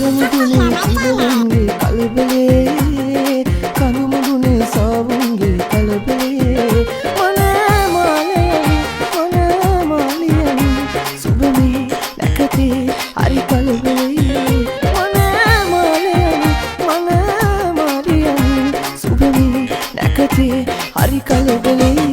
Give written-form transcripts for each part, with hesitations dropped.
ඉරමුදුනේ ඉරවුන්ගේ කලබලේ කනුමුදුනේ සාවුන්ගේ කලබලේ මොනමාලියනි සුබමේ නැකතේ හරි කලබලේ මොනමාලියනි සුබමේ නැකතේ හරි කලබලේ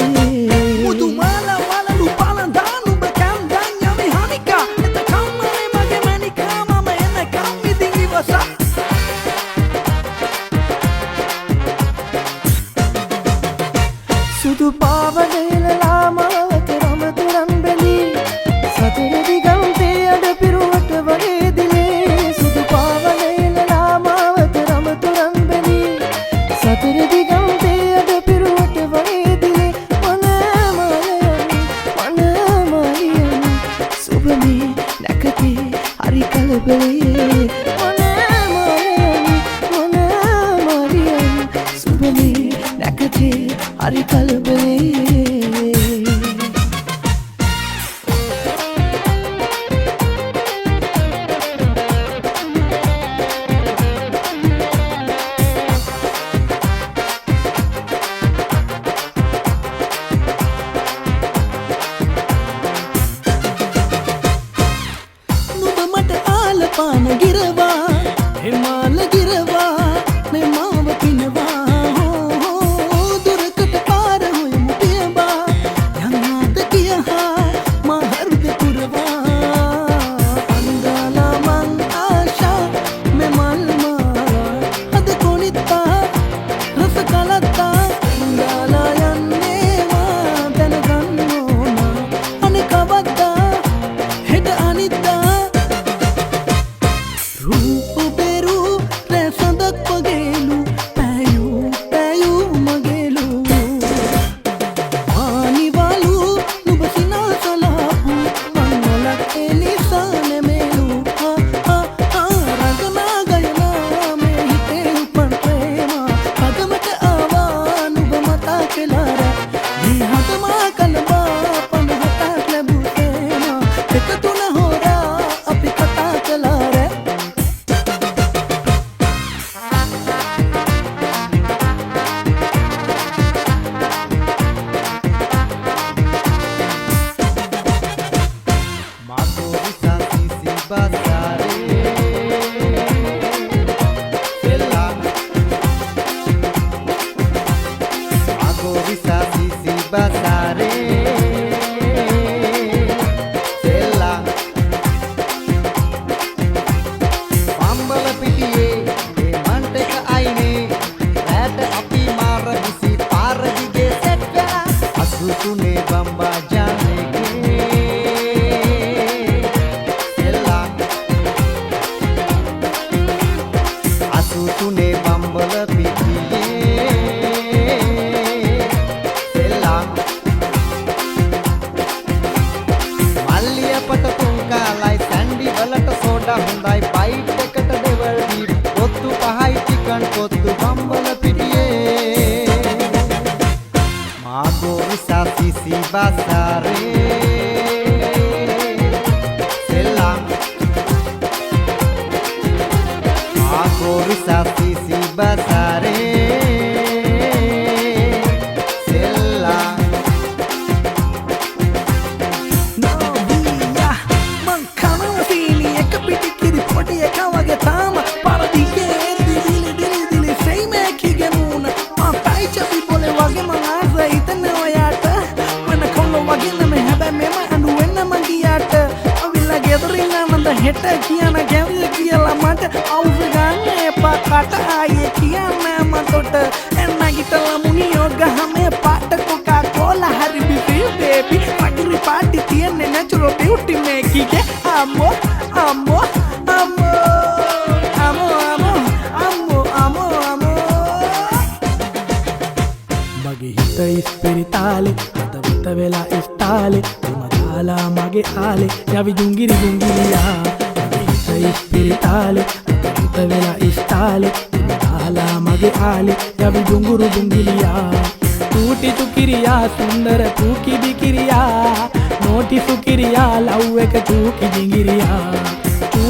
සුදු පාවඩේලලා මාවත රමතුරන් බැලී සතර දිගන්තේ අඩ පිරුවට වගේ දිලේ සුදු පාවඩේලලා මාවත රමතුරන් බැලී සතර දිගන්තේ අඩ පිරුවට වගේ දිලේ මොනමාලියනි සුබමේ නැකතේ හරි කලබලේ මොනමාලියනි සුබමේ නැකතේ හරි කලබලේ නුඹ මට ආලපාන ගිරවා හිමාල ගිරවා මේ මාව පිනවා හෙට කියන ගැවිය කියලා මට අවුස ගන්න එපා කට ආයේ කියන්නේ මතොට එන්නගිටලා මුනියෝ ගහමේ පාට කොකා කෝලා හරි බිබි බේබි පටිරි පාටි තියන්නේ නැචරල් බියුටි මේකිගේ අම්මෝ අම්මෝ අම්මෝ අම්මෝ අම්මෝ අම්මෝ අම්මෝ මගේ හිත ඉස්පිරිතාලේ හදවත වෙලා ඉස්තාලේ දාලා මගේ ආලේ යවි දුංගිරි දුංගිරියා මගේ හිත ඉස්පිරිතාලේ හදවත වෙලා ඉස්තාලේ දාලා මගේ ආලේ යවි දුංගුරු දුංගිරියා टूटी चुकिरिया सुंदर तूकी बिकिरिया नोटी सुकिरिया लव एक चूकी जिंगिरिया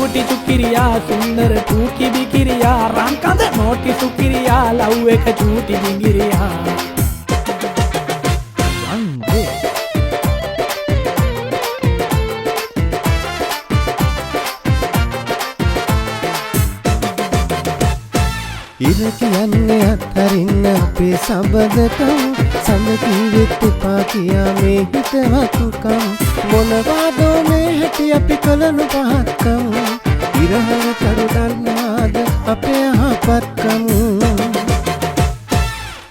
චූටි චුකිරියා සුන්දර චූටි බිකිරියා රංකඳ නෝටි සුකිරියා ලව් එක චූටි බිංගිරියා ඉර කියන්නේ අත්හරින්න අපේ සබදකම් සඳ කීවෙත් එපා කියා මේ හිතවත්කම් මොනවාදෝ මේ හැටි අපි කලනු පහත්කම් ඉරහල කරු දන්නාද අපේ අහපත්කම්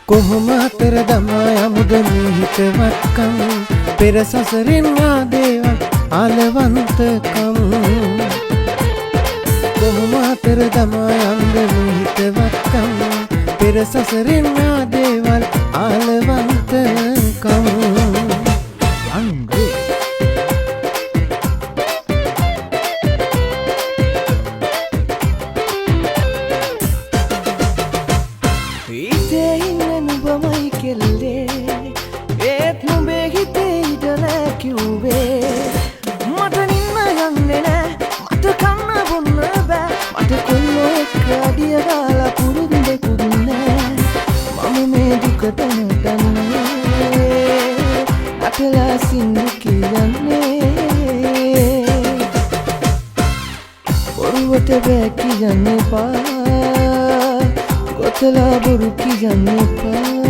කොහොම අතර දමා යමුද මේ හිතවත්කම් පෙර සසරින් ආදේවල් ආලවන්තකම් කොහොම අතර දමා යන්ද මේ හිතවත්කම් පෙර සසරින් ආදේවල් ආලවන්තකම් හිතේ ඉන්න නුඹමයි කෙල්ලේ ඒත් නුඹේ හිතේ ඉඳලා කිව්වේ මට නින්න යන්නේ නෑ මට කන්න බොන්න බෑ මට කොල්ලෝ එක්ක අඩිය දාලා පුරුදු දෙකුත් නෑ මම මේ දුකට නටන්නේ අතලා සින්දු කියන්නේ බොරුවට බෑ කියන්න එපා ගොතලා බොරු කියන්න එපා